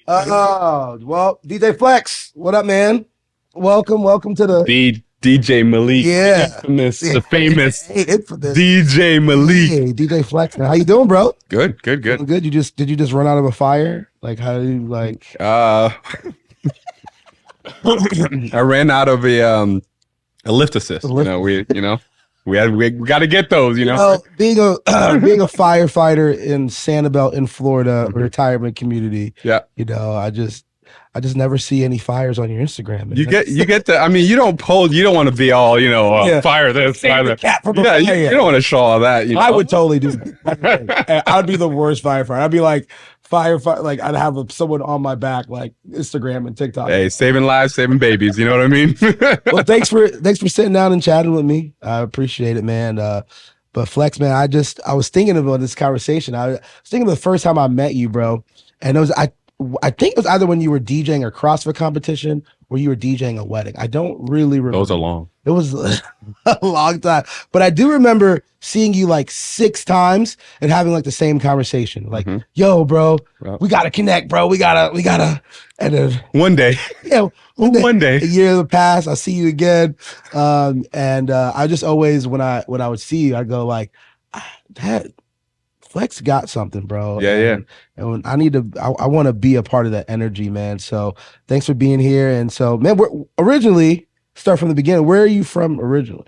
Well, DJ Flex, what up, man? Welcome to the DJ Malik, yeah, the famous infamous DJ Malik. Hey, DJ Flex, man. How you doing, bro? Good. Doing good. Did you just run out of a fire? Like how do you like? I ran out of a lift assist. We got to get those. Being a firefighter in Sanibel in Florida, retirement community. Yeah. I just never see any fires on your Instagram. Man. You get to. I mean, you don't post. You don't want to be all fire this, fire that. You don't want to show all that. I would totally do that. I'd be the worst firefighter. I'd be like firefighter. Like I'd have someone on my back, like Instagram and TikTok. Hey, saving lives, saving babies. You know what I mean? Well, thanks for sitting down and chatting with me. I appreciate it, man. But Flex, man, I was thinking about this conversation. I was thinking the first time I met you, bro, and I think it was either when you were DJing a CrossFit competition or you were DJing a wedding. I don't really remember. Those are long. It was a long time. But I do remember seeing you like 6 times and having like the same conversation. Like, yo, bro, we got to connect, bro. We gotta. And then one day. Yeah. One day. A year of the past, I see you again. I just always, when I would see you, I go like, that Flex got something, bro. Yeah. And I want to be a part of that energy, man. So thanks for being here. And so, man, start from the beginning. Where are you from originally?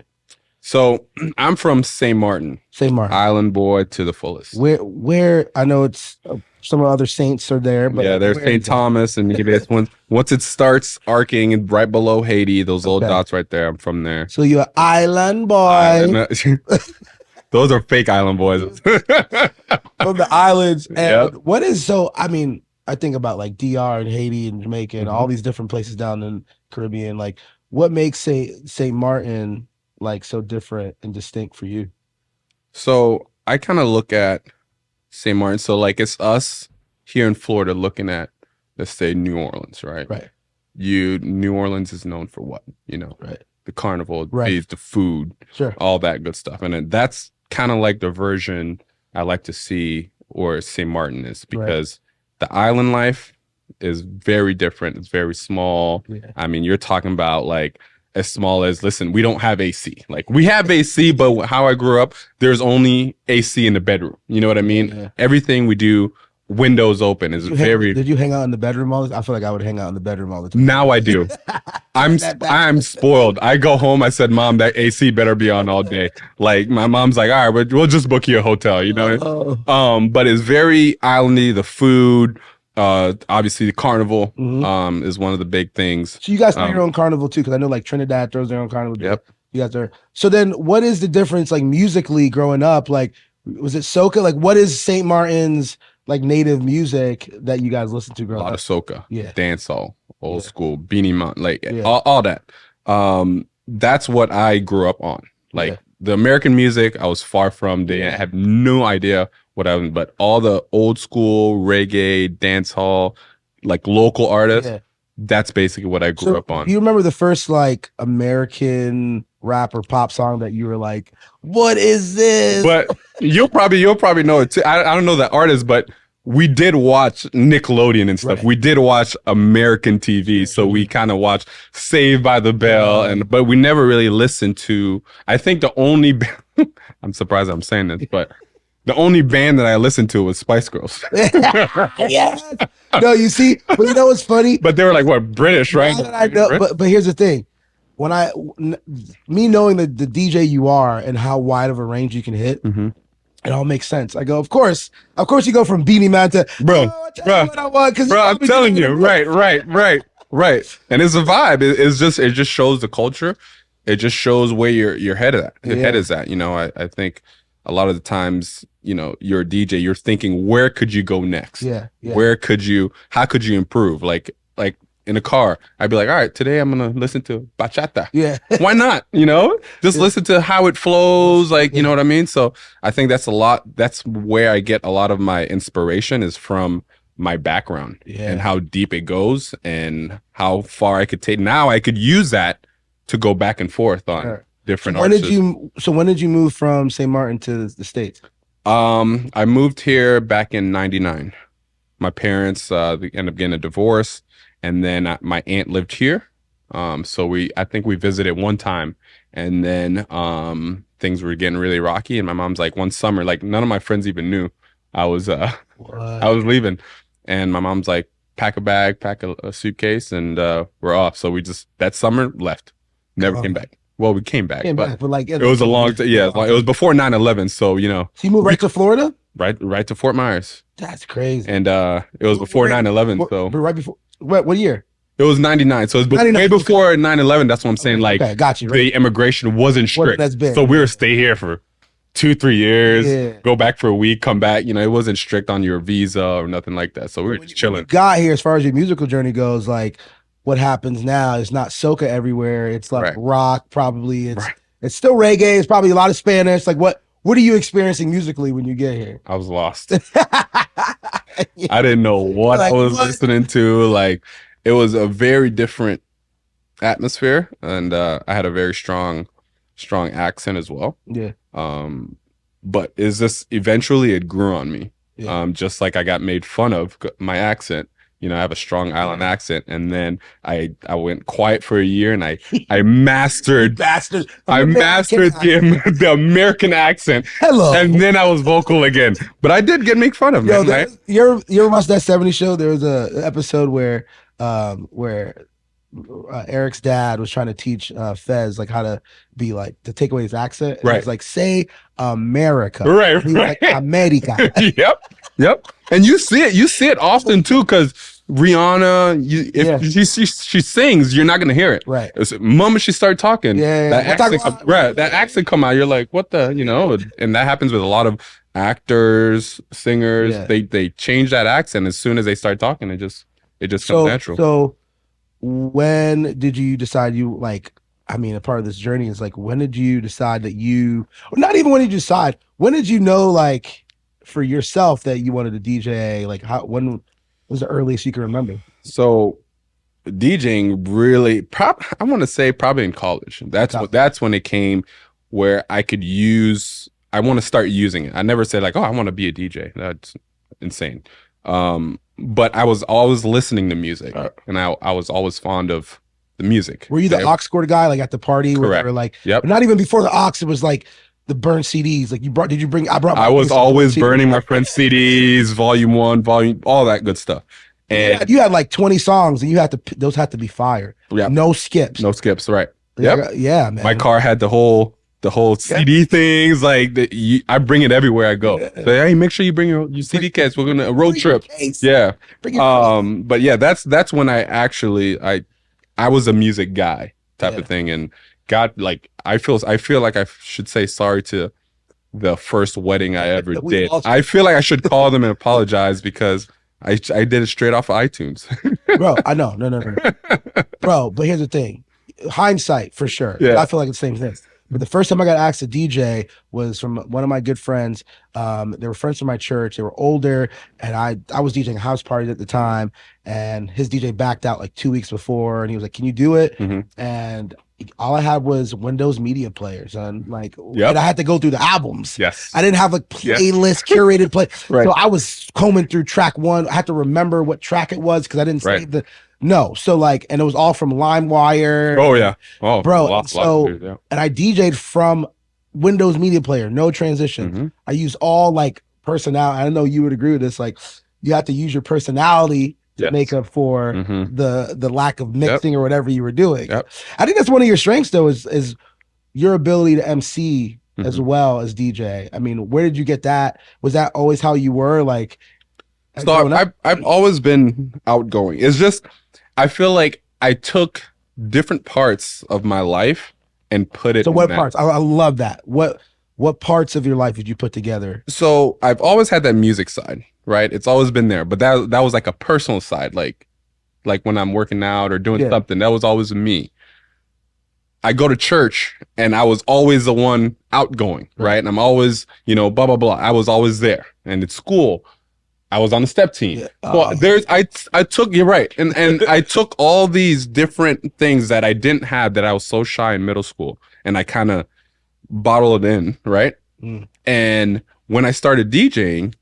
So I'm from St.Maarten. St.Maarten. Island boy to the fullest. Where I know it's some other saints are there, but yeah, there's St. Thomas, and once it starts arcing and right below Haiti, those little dots right there. I'm from there. So you're an island boy. Those are fake island boys. From the islands. And what is so, I mean, I think about like DR and Haiti and Jamaica and all these different places down in Caribbean. Like, what makes St.Maarten like so different and distinct for you? So I kind of look at St.Maarten. So like it's us here in Florida looking at, let's say, New Orleans, right? Right. New Orleans is known for what? Right. The carnival, the food, sure, all that good stuff. And that's kind of like the version I like to see or St.Maarten is, because the island life is very different. It's very small. Yeah. I mean, you're talking about like as small as, listen, we don't have AC. Like we have AC, but how I grew up, there's only AC in the bedroom. You know what I mean? Yeah. Everything we do, windows open is Did you hang out in the bedroom all the time? I feel like I would hang out in the bedroom all the time. Now I do. I'm spoiled. I go home, I said, Mom, that AC better be on all day. Like my mom's like, all right, we'll just book you a hotel, you know? But it's very islandy. The food, obviously the carnival is one of the big things. So you guys throw your own carnival too, because I know like Trinidad throws their own carnival. Yep. You guys are. So then what is the difference like musically growing up? Like, was it soca? Like what is St.Maarten's like native music that you guys listen to growing up? A lot of soca, dancehall, old school, Beanie Man, like all that. That's what I grew up on. Like the American music, I was far from. They have no idea what I was, but all the old school reggae, dancehall, like local artists, that's basically what I grew up on. Do you remember the first like American rap or pop song that you were like, what is this? But you'll probably know it too. I don't know the artist, but we did watch Nickelodeon and stuff. We did watch American TV, so we kind of watched Saved by the Bell, but we never really listened to. I think the only I'm surprised I'm saying this, but the only band that I listened to was Spice Girls. Yes. No, you see, but you know what's funny? But they were like what, British, right? I know, but here's the thing. When me knowing the DJ you are and how wide of a range you can hit, it all makes sense. I go, of course you go from Beanie Man to bro. I'm telling you, right. And it's a vibe. It just shows the culture. It just shows where your head is at. You know, I think a lot of the times, you know, you're a DJ, you're thinking, where could you go next? Yeah. How could you improve? Like in a car, I'd be like, all right, today I'm going to listen to bachata. Yeah. Why not? You know, just listen to how it flows. Like, you know what I mean? So I think that's where I get a lot of my inspiration is from my background and how deep it goes and how far I could take. Now I could use that to go back and forth on different artists. When did you move from St.Maarten to the States? I moved here back in 99. my parents they ended up getting a divorce, and then my aunt lived here. So I think we visited one time, and then things were getting really rocky. And my mom's like, one summer, like none of my friends even knew I was I was leaving, and my mom's like, pack a bag, pack a suitcase, and we're off. So we just that summer left, never came back. Well, we came back, but like it was a long time. Yeah, it was before 9/11. So So you moved right to Florida? Right to Fort Myers. That's crazy. And it was before 9/11. So right before what year? It was 99. So it was way before 9/11. That's what I'm saying. Like, got you. Right? The immigration wasn't strict. So we were stay here for 2-3 years, go back for a week, come back. You know, it wasn't strict on your visa or nothing like that. So we were just chilling. Got here, as far as your musical journey goes, like what happens now is not soca everywhere. It's like rock, probably. It's still reggae. It's probably a lot of Spanish. Like what are you experiencing musically when you get here? I was lost. I didn't know what I was listening to. Like, it was a very different atmosphere, and I had a very strong accent as well. Yeah. But is this eventually it grew on me. Yeah. Just like I got made fun of my accent. You know, I have a strong island accent, and then I went quiet for a year, and I mastered the American accent. Hello, and then I was vocal again. But I did get make fun of. Yo, man, you ever watched that '70s show? There was an episode where Eric's dad was trying to teach Fez like how to be like to take away his accent. And right. He was like, say America. Right. He was like America. Yep. And you see it often too, because Rihanna, if she sings, you're not gonna hear it. Right. The moment she started talking, that accent come out, you're like, what the, you know? And that happens with a lot of actors, singers. Yeah. They change that accent as soon as they start talking. It just comes natural. So when did you decide you like? I mean, a part of this journey is like, when did you decide that or not even when did you decide? When did you know, like, for yourself that you wanted to DJ? Like, when was the earliest you can remember? So, DJing really, I want to say probably in college. That's when it came where I want to start using it. I never said like, oh, I want to be a DJ. That's insane. But I was always listening to music, and I was always fond of the music. Were you the aux cord guy, like at the party? Correct. Where they were like, yep. Not even before the aux, it was like the burn CDs. Like I was always burning my friend's CDs, volume 1, all that good stuff. And you had like 20 songs, and those had to be fire. Yep. No skips. No skips, right. Yep. Yeah, man. My car had the whole CD things, like I bring it everywhere I go. So hey, make sure you bring your CD case. We're gonna a road trip. Yeah. But yeah, that's when I actually I was a music guy type of thing, and got like I feel like I should say sorry to the first wedding I ever did. I feel like I should call them and apologize because I did it straight off of iTunes. Bro, I know. No. Bro, but here's the thing. Hindsight, for sure. Yeah. I feel like it's the same thing. But the first time I got asked to DJ was from one of my good friends. They were friends from my church. They were older, and I was DJing house parties at the time, and his DJ backed out like 2 weeks before, and he was like, "Can you do it?" Mm-hmm. And all I had was Windows Media Players, and like, and I had to go through the albums. Yes, I didn't have like playlist curated play. Right. So I was combing through track 1. I had to remember what track it was because I didn't save the. No, so like, and it was all from LimeWire. Oh yeah, bro. And I DJ'd from Windows Media Player, no transition. Mm-hmm. I used all like personality. I know you would agree with this. Like, you have to use your personality to make up for the lack of mixing or whatever you were doing. Yep. I think that's one of your strengths, though, is your ability to MC as well as DJ. I mean, where did you get that? Was that always how you were? Like, so I've always been outgoing. It's just, I feel like I took different parts of my life and put it. So what parts? I love that. What parts of your life did you put together? So I've always had that music side, right? It's always been there, but that was like a personal side, like when I'm working out or doing something. That was always me. I go to church, and I was always the one outgoing, right? And I'm always, blah blah blah. I was always there, and at school, I was on the step team. Well, I took, you're right. And I took all these different things that I didn't have, that I was so shy in middle school, and I kind of bottled it in, right? And when I started DJing,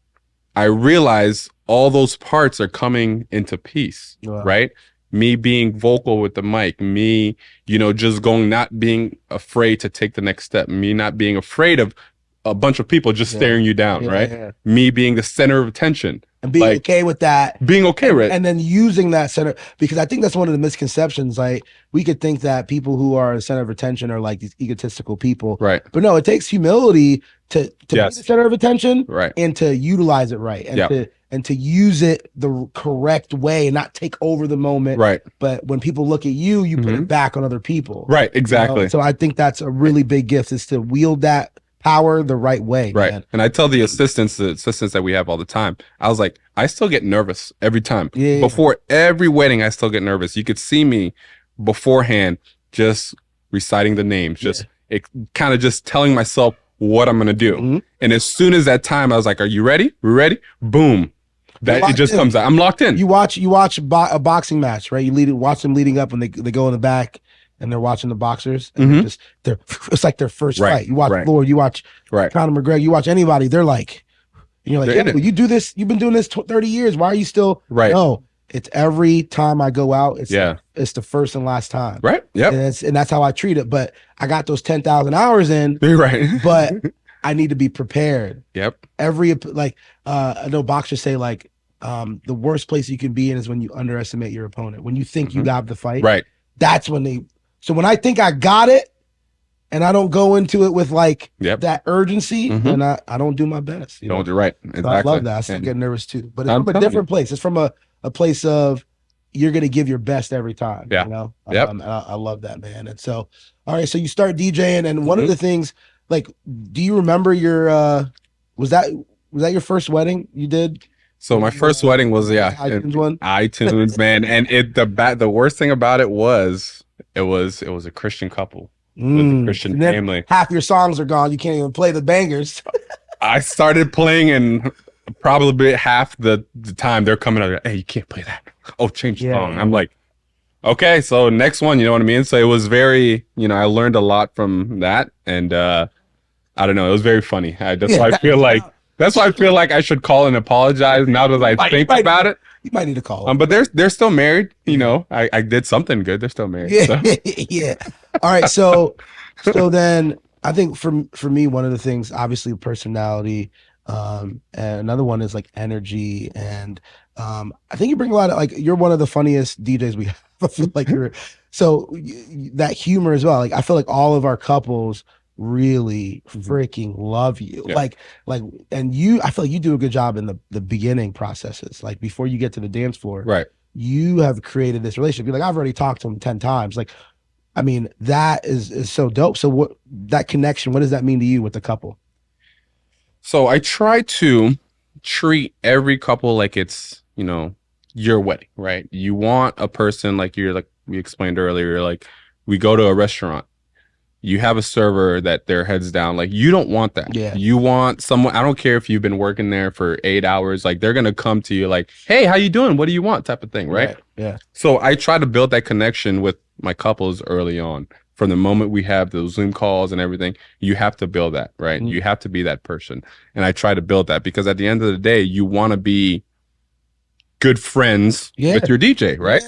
I realized all those parts are coming into piece, right? Me being vocal with the mic, me, just not being afraid to take the next step, me not being afraid of a bunch of people just staring you down, right? Yeah. Me being the center of attention. And being okay with that. Being okay with it. And then using that center, because I think that's one of the misconceptions. Like, we could think that people who are the center of attention are like these egotistical people. Right. But no, it takes humility to be the center of attention, right, and to utilize it right, and to use it the correct way and not take over the moment. Right. But when people look at you, you put it back on other people. Right, exactly. So I think that's a really big gift, is to wield that power the right way. Right. Man. And I tell the assistants that we have all the time, I was like, I still get nervous every time. Yeah. Before every wedding, I still get nervous. You could see me beforehand just reciting the names, just kind of just telling myself what I'm going to do. And as soon as that time, I was like, are you ready? We're ready? Boom. That it just comes out. I'm locked in. You watch a boxing match, right? Watch them leading up when they go in the back and they're watching the boxers. And it's like their first fight. You watch Floyd, you watch Conor McGregor, you watch anybody. They're like, and you're like, hey, well, you do this. You've been doing this 30 years. Why are you still? Right. No, it's every time I go out. It's it's the first and last time. Right. Yep. And that's how I treat it. But I got those 10,000 hours in. Right. But I need to be prepared. Yep. I know boxers say like, the worst place you can be in is when you underestimate your opponent. When you think you got the fight, right? That's when so when I think I got it, and I don't go into it with like that urgency, and I don't do my best. You don't do right. Exactly. So I love that. I still get nervous too, but it's from a different place. It's from a place of you're gonna give your best every time. Yeah. You know. Yep. I love that, man. And so, all right. So you start DJing, and one of the things, like, do you remember your was that your first wedding you did? So my first wedding was iTunes one. iTunes, man, and the worst thing about it was it was a Christian couple with a Christian family. Half your songs are gone. You can't even play the bangers. I started playing, and probably half the time they're coming out. Hey, you can't play that. Oh, change the song. I'm like, okay, so next one. You know what I mean? So it was very, I learned a lot from that, and I don't know. It was very funny. That's why I feel like. That's why I feel like I should call and apologize now that I think about it. You might need to call. But they're still married. I did something good. They're still married. Yeah, so. Yeah. All right. So then I think for me, one of the things, obviously, personality, and another one is like energy, and I think you bring a lot of, like, you're one of the funniest DJs we have. I feel like that humor as well. Like, I feel like all of our couples really freaking love you. Like, and I feel like you do a good job in the beginning processes, like before you get to the dance floor. Right. You have created this relationship. You're like, I've already talked to him 10 times. Like, I mean, that is so dope. So what, that connection, what does that mean to you with the couple? So I try to treat every couple like it's, your wedding, right? You want a person like we explained earlier, like we go to a restaurant. You have a server that their heads down. Like, you don't want that. Yeah. You want someone, I don't care if you've been working there for 8 hours, like they're going to come to you like, hey, how you doing? What do you want? Type of thing. Right? Yeah. So I try to build that connection with my couples early on. From the moment we have those Zoom calls and everything, you have to build that, right? You have to be that person. And I try to build that because at the end of the day, you want to be good friends with your DJ, right?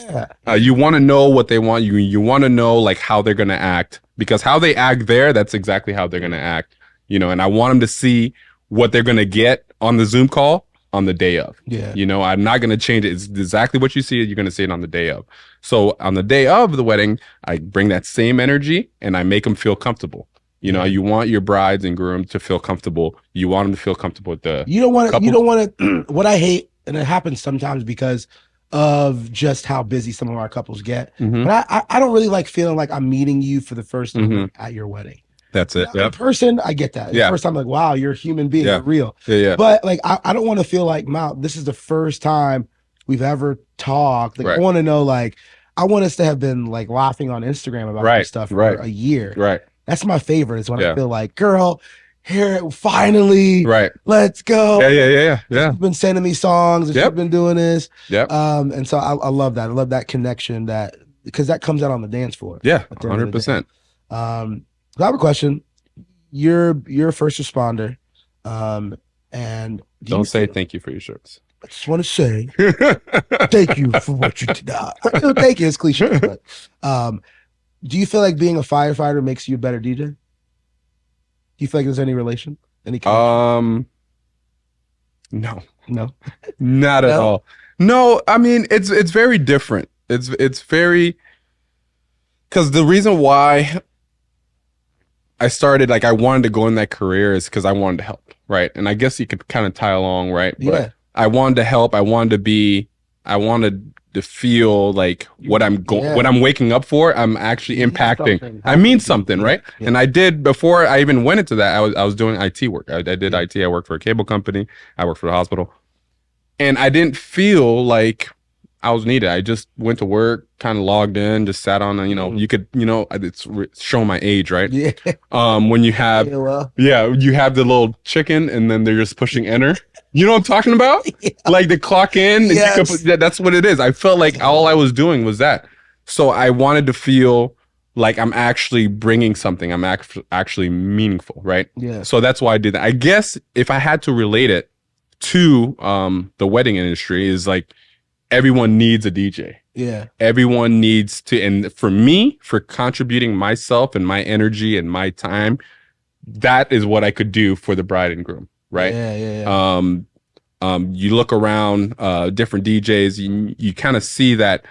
Yeah. You want to know what they want. You want to know like how they're going to act, because how they act there, that's exactly how they're going to act, and I want them to see what they're going to get on the Zoom call on the day of. Yeah. I'm not going to change it. It's exactly what you see. You're going to see it on the day of. So on the day of the wedding, I bring that same energy and I make them feel comfortable. You want your brides and groom to feel comfortable. You want them to feel comfortable with the You don't want to, what I hate, and it happens sometimes because of just how busy some of our couples get. But I don't really like feeling like I'm meeting you for the first time at your wedding. That's it. In person, I get that. The first time, like, wow, you're a human being, you're real. Yeah. But like, I don't want to feel like, wow, this is the first time we've ever talked. Like, I want to know, like, I want us to have been like laughing on Instagram about this stuff for a year. Right. That's my favorite. Is when I feel like, girl, here, finally, let's go. Yeah. You've been sending me songs, and you've been doing this. And so I love that. I love that connection, because that comes out on the dance floor. Yeah, 100%. I have a question. You're a first responder, and don't say thank you for your service. I just want to say thank you for what you did. Thank you. It's cliche, but do you feel like being a firefighter makes you a better DJ? Do you feel like there's any relation? Any connection? No, No, not at all. No, I mean it's very different. It's very, because the reason why I started, like, I wanted to go in that career is because I wanted to help, right? And I guess you could kind of tie along, right? Yeah. But I wanted to help. I wanted to feel like what I'm waking up for, I'm actually impacting. I mean something, right? Yeah. And I did, before I even went into that, I was doing IT work. I did IT. I worked for a cable company. I worked for the hospital. And I didn't feel like I was needed. I just went to work, kind of logged in, just sat on, you could, it's showing my age, right? Yeah. When you have, you have the little chicken and then they're just pushing enter. You know what I'm talking about? Yeah. Like the clock in. Yes. That's what it is. I felt like all I was doing was that. So I wanted to feel like I'm actually bringing something. I'm actually meaningful, right? Yeah. So that's why I did that. I guess if I had to relate it to the wedding industry, is like, everyone needs a DJ. Yeah. Everyone needs to, and for me, for contributing myself and my energy and my time, that is what I could do for the bride and groom, right? Yeah. You look around different DJs, you kind of see that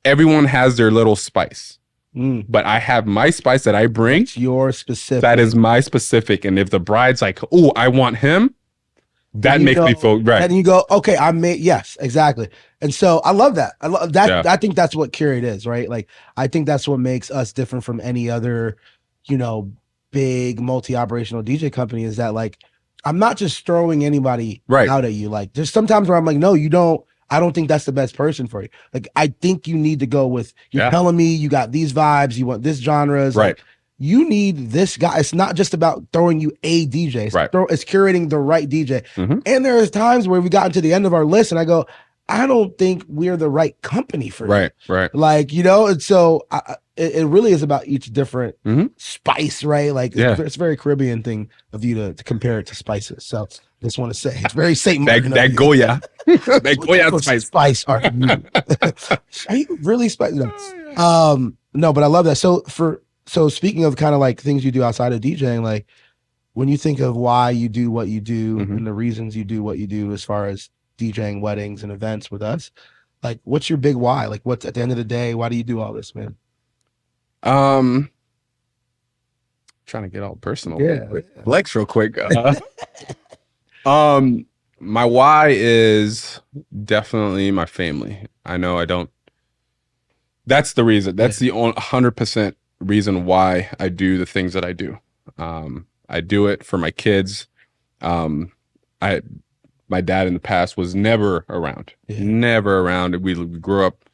everyone has their little spice. But I have my spice that I bring. It's your specific. That is my specific. And if the bride's like, oh, I want him, that makes me feel right. And you go, okay, yes, exactly. And so I love that. I love that. Yeah. I think that's what Curated is, right? Like, I think that's what makes us different from any other, big multi-operational DJ company, is that, like, I'm not just throwing anybody out at you. Like, there's sometimes where I'm like, no, you don't. I don't think that's the best person for you. Like, I think you need to go with, you're telling me you got these vibes, you want this genres. Right. Like, you need this guy. It's not just about throwing you a DJ. It's curating the right DJ. Mm-hmm. And there's times where we got to the end of our list and I go, I don't think we're the right company for you. Right. Like, and so it really is about each different spice, right? Like, it's a very Caribbean thing of you to compare it to spices. So I just want to say, it's very St.Maarten. That Goya. That Goya spice are you? Are you really spicy? No. No, but I love that. So speaking of kind of like things you do outside of DJing, like, when you think of why you do what you do and the reasons you do what you do as far as DJing weddings and events with us, like, what's your big why? Like, what's at the end of the day, why do you do all this, man? Trying to get all personal. Flex real quick. My why is definitely my family. I know I don't. That's the reason. That's the 100% reason why I do the things that I do. I do it for my kids. My dad in the past was never around. Never around. We grew up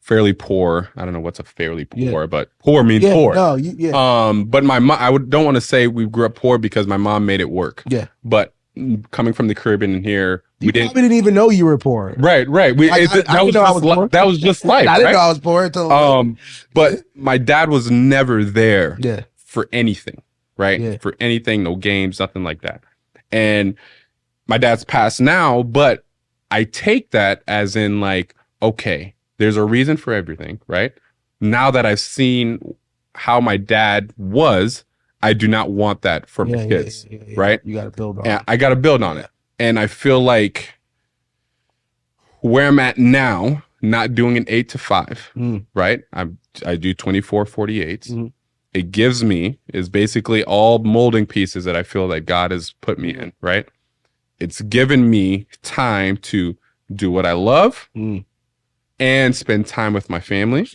fairly poor. I don't know what's a fairly poor, but poor means poor. No, but my mom, don't want to say we grew up poor because my mom made it work. Yeah. But coming from the Caribbean and here, we didn't even know you were poor. Right. That was just life. I didn't know I was poor until but my dad was never there for anything, right? Yeah. For anything, no games, nothing like that. And my dad's passed now, but I take that as in, like, okay, there's a reason for everything, right? Now that I've seen how my dad was, I do not want that for my kids, right? You got to build on it. I got to build on it. And I feel like where I'm at now, not doing an 8 to 5, right? I do 24/48. It gives me, is basically all molding pieces that I feel that God has put me in, right? It's given me time to do what I love and spend time with my family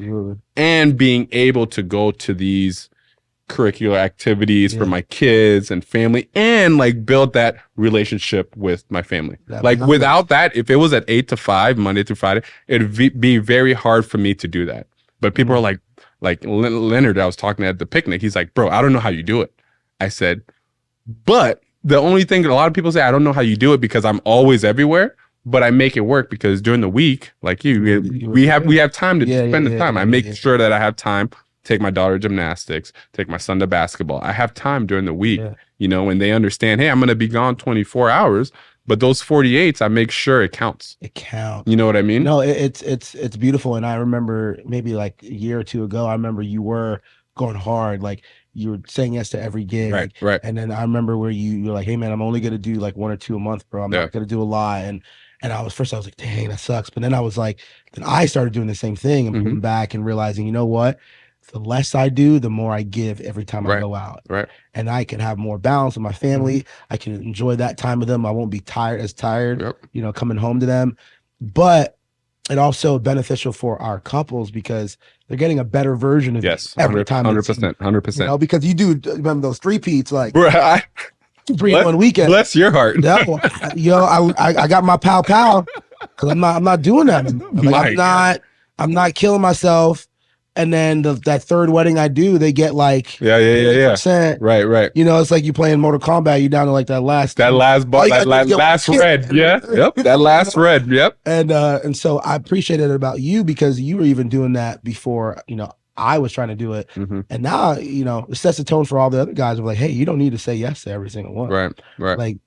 and being able to go to these curricular activities for my kids and family and, like, build that relationship with my family. Like, without that, if it was at 8 to 5, Monday through Friday, it'd be very hard for me to do that. But people are like Leonard, I was talking at the picnic, he's like, bro, I don't know how you do it. I said, but the only thing that a lot of people say, I don't know how you do it because I'm always everywhere, but I make it work because during the week, like we have time to spend the time. I make sure that I have time, take my daughter to gymnastics, take my son to basketball. I have time during the week, and they understand, hey, I'm going to be gone 24 hours. But those 48s, I make sure it counts. It counts. You know what I mean? No, it's beautiful. And I remember maybe like a year or two ago, I remember you were going hard. Like you were saying yes to every gig. Right, right. And then I remember where you're like, hey man, I'm only gonna do like 1 or 2 a month, bro. I'm not gonna do a lot. And I was like, dang, that sucks. But then I was like, then I started doing the same thing and pulling back and realizing, you know what? The less I do, the more I give every time I go out. Right. And I can have more balance with my family. I can enjoy that time with them. I won't be tired, you know, coming home to them. But it also beneficial for our couples because they're getting a better version of you every time. 100%. You know, because you do remember those three-peats like right. 3 in 1 weekend. Bless your heart. No, yo, I got my pal because I'm not doing that. Like, I'm not killing myself. And then that third wedding I do, they get like yeah. Right. You know, it's like you playing Mortal Kombat. You down to like that last red. Yeah. Yep. That last red. Yep. And so I appreciated it about you because you were even doing that before, you know, I was trying to do it. And now, you know, it sets the tone for all the other guys. Of like, hey, you don't need to say yes to every single one. Right. Like,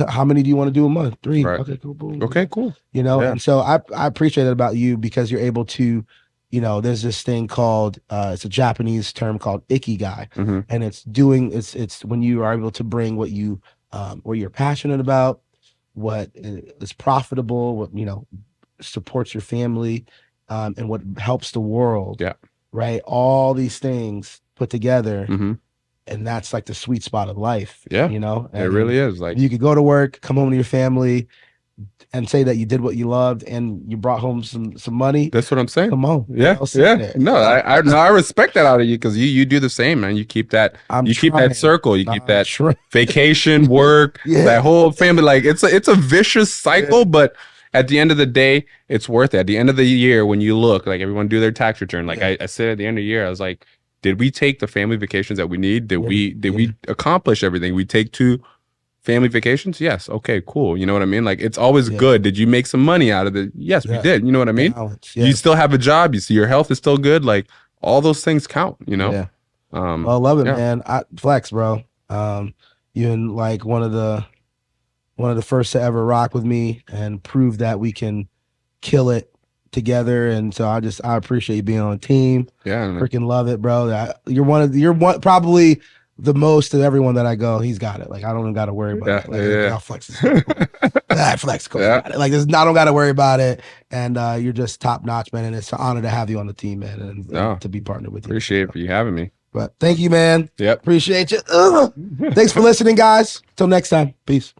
how many do you want to do a month? 3. Right. Okay, cool. Boom. Okay, cool. You know, and so I appreciate it about you because you're able to, you know, there's this thing called it's a Japanese term called ikigai, and it's when you are able to bring what you're passionate about, what is profitable, what, you know, supports your family, and what helps the world. Yeah. Right. All these things put together, and that's like the sweet spot of life. Yeah. You know, it really is. Like you could go to work, come home to your family, and say that you did what you loved and you brought home some money. That's what I'm saying. Come on. Yeah. No, I respect that out of you because you do the same, man. You keep that keep that circle. You keep that vacation, work, that whole family. Like it's a vicious cycle, but at the end of the day, it's worth it. At the end of the year, when you look, like everyone do their tax return. Like I said at the end of the year, I was like, did we take the family vacations that we need? Did we accomplish everything? We take 2 family vacations? Yes. Okay, cool. You know what I mean? Like it's always good. Did you make some money out of it? Yes, we did. You know what I mean? You still have a job. You see your health is still good. Like all those things count, you know? Yeah. Well, I love it, man. Flex, bro. You and like one of the first to ever rock with me and prove that we can kill it together. And so I appreciate you being on the team. Yeah. Freaking love it, bro. You're probably the most of everyone that I go, he's got it. Like I don't even got to worry about it. Like, I'll flex this. Flex, cool. Got it. Like I don't got to worry about it. And you're just top notch, man. And it's an honor to have you on the team, man, and to be partnered with you. Appreciate it for you having me. But thank you, man. Yep. Appreciate you. Thanks for listening, guys. Till next time. Peace.